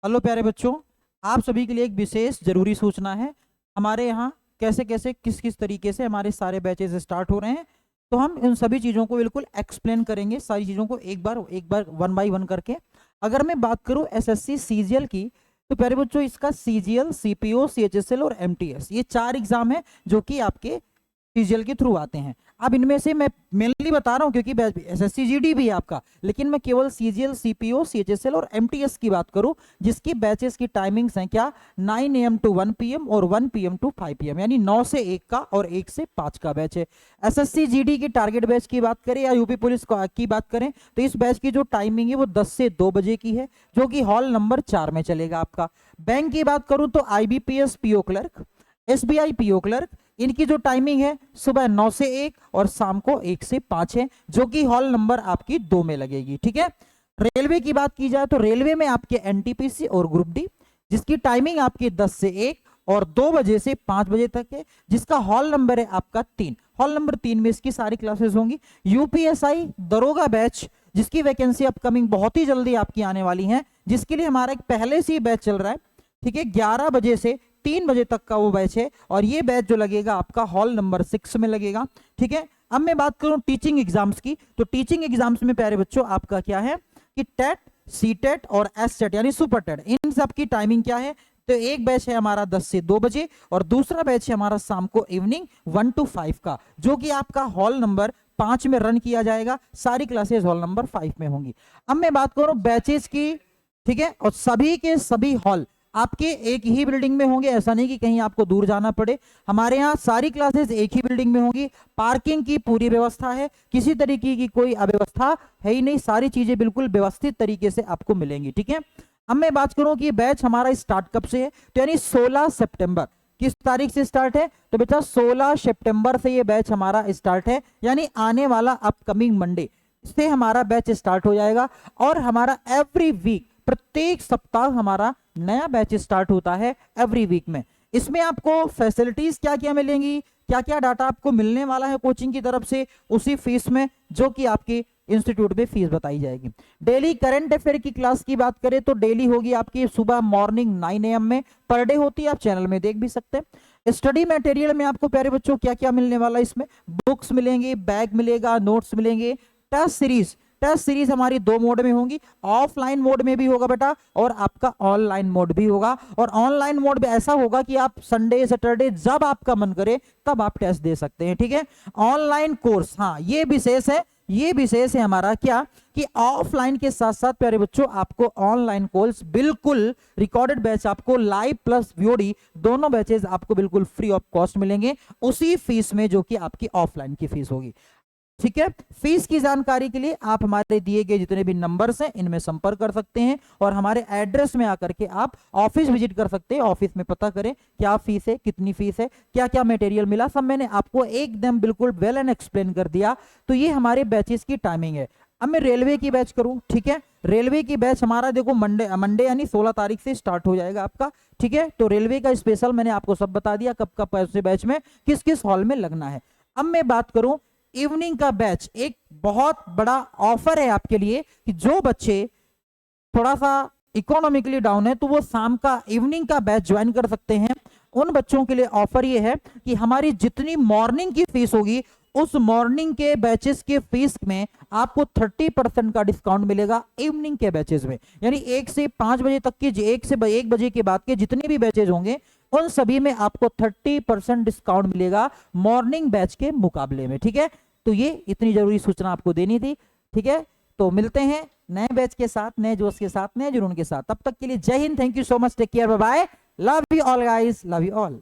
Hello प्यारे बच्चों, आप सभी के लिए एक विशेष जरूरी सूचना है। हमारे यहाँ कैसे कैसे किस किस तरीके से हमारे सारे बैचेस स्टार्ट हो रहे हैं, तो हम इन सभी चीज़ों को बिल्कुल एक्सप्लेन करेंगे, सारी चीज़ों को एक बार वन बाय वन करके। अगर मैं बात करूँ एसएससी सीजीएल की, तो प्यारे बच्चों इसका सीजीएल, सीपीओ, सीएचएसएल और एमटीएस, ये 4 एग्जाम है जो कि आपके सीजीएल के थ्रू आते हैं। अब इनमें से मैं मेनली बता रहा हूं क्योंकि एसएससी जीडी भी है आपका, लेकिन मैं केवल सीजीएल, सीपीओ, सीएचएसएल और एमटीएस की बात करूं, जिसकी बैचेस की टाइमिंग्स हैं क्या, 9 AM टू 1 PM और 1 PM टू 5 PM, यानी 9 से 1 का और 1 से 5 का बैच है। एसएससी जीडी की टारगेट बैच की बात करें या यूपी पुलिस की बात करें, तो इस बैच की जो टाइमिंग है वो 10 से 2 बजे की है, जो कि हॉल नंबर 4 में चलेगा आपका। बैंक की बात करूं तो IBPS PO clerk, SBI PO clerk, इनकी जो टाइमिंग है सुबह 9 से 1 और शाम को 1 से 5 है, जो कि हॉल नंबर आपकी 2 में लगेगी। ठीक है। रेलवे की बात की जाए तो रेलवे में आपके एनटीपीसी और ग्रुप डी, जिसकी टाइमिंग आपकी 10 से 1 और 2 बजे से 5 बजे तक है, जिसका हॉल नंबर है आपका 3। हॉल नंबर 3 में इसकी सारी क्लासेस होंगी। यूपीएसआई दरोगा बैच, जिसकी वैकेंसी अपकमिंग बहुत ही जल्दी आपकी आने वाली है, जिसके लिए हमारा एक पहले से ही बैच चल रहा है। ठीक है, 11 बजे से 3 बजे तक का वो बैच है, और ये बैच जो लगेगा आपका हॉल नंबर 6 में लगेगा। ठीक है। अब मैं बात करूं टीचिंग एग्जाम्स की, तो टीचिंग एग्जाम्स में प्यारे बच्चों आपका क्या है कि टेट, सी टेट और एस टेट यानी सुपर टेट, इन सब की टाइमिंग क्या है, तो एक बैच है हमारा 10 से 2 बजे और दूसरा बैच है हमारा शाम को इवनिंग 1 to 5 का, जो कि आपका हॉल नंबर 5 में रन किया जाएगा। सारी क्लासेस हॉल नंबर 5 में होंगी। अब मैं बात करूं बैचेस की, ठीक है, और सभी के सभी हॉल आपके एक ही बिल्डिंग में होंगे, ऐसा नहीं कि कहीं आपको दूर जाना पड़े। हमारे यहाँ सारी क्लासेस एक ही बिल्डिंग में होंगी। पार्किंग की पूरी व्यवस्था है, किसी तरीके की कोई अव्यवस्था है ही नहीं, सारी चीजें बिल्कुल व्यवस्थित तरीके से आपको मिलेंगी। ठीक है। अब मैं बात करूं कि बैच हमारा स्टार्ट कब से है, तो यानी 16 सितंबर। किस तारीख से स्टार्ट है, तो बेटा 16 सितंबर से ये बैच हमारा स्टार्ट है, यानी आने वाला अपकमिंग मंडे से हमारा बैच स्टार्ट हो जाएगा। और हमारा एवरी वीक, प्रत्येक सप्ताह हमारा नया बैच स्टार्ट होता है एवरी वीक में। इसमें आपको फैसिलिटीज क्या क्या मिलेंगी, क्या क्या डाटा आपको मिलने वाला है कोचिंग की तरफ से, उसी फीस में जो कि आपकी इंस्टीट्यूट में फीस बताई जाएगी। डेली करंट अफेयर की क्लास की बात करें तो डेली होगी आपकी सुबह मॉर्निंग 9 AM में, पर डे होती है, आप चैनल में देख भी सकते हैं। स्टडी मटेरियल में आपको प्यारे बच्चों क्या क्या मिलने वाला है, इसमें बुक्स मिलेंगे, बैग मिलेगा, नोट्स मिलेंगे। टेस्ट सीरीज हमारी 2 मोड में होंगी, ऑफलाइन मोड में भी होगा बेटा और आपका ऑनलाइन मोड भी होगा। और ऑनलाइन मोड भी ऐसा होगा कि आप संडे सैटरडे जब आपका मन करे तब आप टेस्ट दे सकते हैं। ठीक है। ऑनलाइन कोर्स, हाँ ये विशेष है, ये विशेष है हमारा क्या कि ऑफलाइन के साथ साथ प्यारे बच्चों आपको ऑनलाइन कोर्स बिल्कुल रिकॉर्डेड बैच, आपको लाइव प्लस वीओडी दोनों बैचेस आपको बिल्कुल फ्री ऑफ कॉस्ट मिलेंगे, उसी फीस में जो कि आपकी ऑफलाइन की फीस होगी। ठीक है। फीस की जानकारी के लिए आप हमारे दिए गए जितने भी नंबर्स हैं इनमें संपर्क कर सकते हैं, और हमारे एड्रेस में आकर के आप ऑफिस विजिट कर सकते हैं। ऑफिस में पता करें क्या फीस है, कितनी फीस है, क्या क्या मटेरियल मिला, सब मैंने आपको एकदम बिल्कुल वेल एंड एक्सप्लेन कर दिया। तो ये हमारे बैचेस की टाइमिंग है। अब मैं रेलवे की बैच करूं, ठीक है। रेलवे की बैच हमारा देखो मंडे यानी 16 तारीख से स्टार्ट हो जाएगा आपका। ठीक है। तो रेलवे का स्पेशल मैंने आपको सब बता दिया, कब कब कैसे बैच में किस किस हॉल में लगना है। अब मैं बात करूं इवनिंग का बैच, एक बहुत बड़ा ऑफर है आपके लिए कि जो बच्चे थोड़ा सा इकोनॉमिकली डाउन है तो वो शाम का इवनिंग का बैच ज्वाइन कर सकते हैं। उन बच्चों के लिए ऑफर ये है कि हमारी जितनी मॉर्निंग की फीस होगी उस मॉर्निंग के बैचेस के फीस में आपको 30% का डिस्काउंट मिलेगा इवनिंग के बैचेस में, यानी 1 से 5 बजे तक के, 1 से 1 बजे के बाद के जितने भी बैचेस होंगे उन सभी में आपको 30% डिस्काउंट मिलेगा मॉर्निंग बैच के मुकाबले में। ठीक है। तो ये इतनी जरूरी सूचना आपको देनी थी। ठीक है। तो मिलते हैं नए बैच के साथ, नए जोश के साथ, नए जुनून के साथ। तब तक के लिए जय हिंद, thank you so much, take care, bye bye, love you all guys, love you all.